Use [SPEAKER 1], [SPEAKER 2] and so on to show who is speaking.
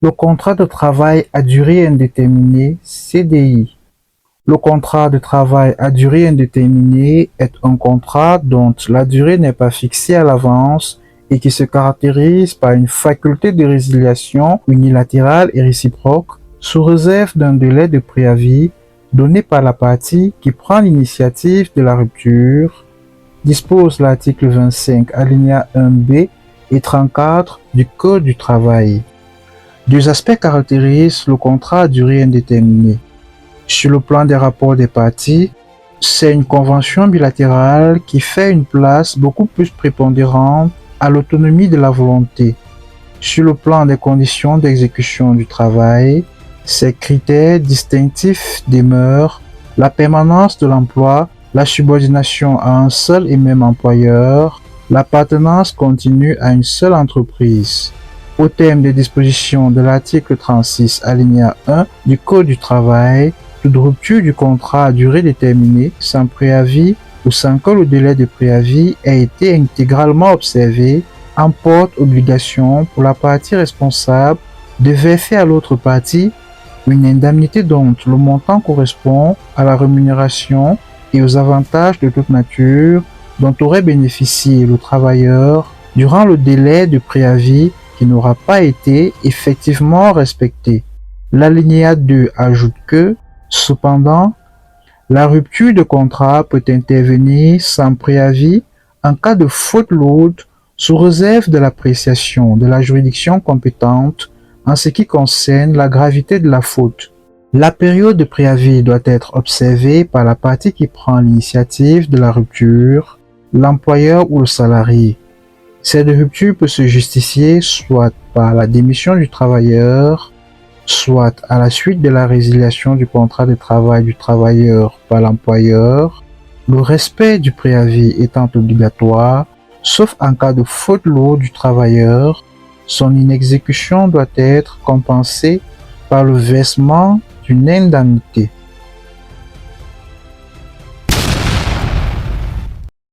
[SPEAKER 1] Le contrat de travail à durée indéterminée (CDI). Le contrat de travail à durée indéterminée est un contrat dont la durée n'est pas fixée à l'avance et qui se caractérise par une faculté de résiliation unilatérale et réciproque sous réserve d'un délai de préavis donné par la partie qui prend l'initiative de la rupture, dispose l'article 25 alinéa 1b et 34 du Code du travail. Deux aspects caractérisent le contrat à durée indéterminée. Sur le plan des rapports des parties, c'est une convention bilatérale qui fait une place beaucoup plus prépondérante à l'autonomie de la volonté. Sur le plan des conditions d'exécution du travail, ces critères distinctifs demeurent la permanence de l'emploi, la subordination à un seul et même employeur, l'appartenance continue à une seule entreprise. Au terme des dispositions de l'article 36 alinéa 1 du Code du travail, toute rupture du contrat à durée déterminée sans préavis ou sans que le délai de préavis ait été intégralement observé emporte obligation pour la partie responsable de verser à l'autre partie une indemnité dont le montant correspond à la rémunération et aux avantages de toute nature dont aurait bénéficié le travailleur durant le délai de préavis qui n'aura pas été effectivement respecté. L'alinéa 2 ajoute que, cependant, la rupture de contrat peut intervenir sans préavis en cas de faute lourde sous réserve de l'appréciation de la juridiction compétente en ce qui concerne la gravité de la faute. La période de préavis doit être observée par la partie qui prend l'initiative de la rupture, l'employeur ou le salarié. Cette rupture peut se justifier soit par la démission du travailleur, soit à la suite de la résiliation du contrat de travail du travailleur par l'employeur, le respect du préavis étant obligatoire, sauf en cas de faute lourde du travailleur, son inexécution doit être compensée par le versement d'une indemnité.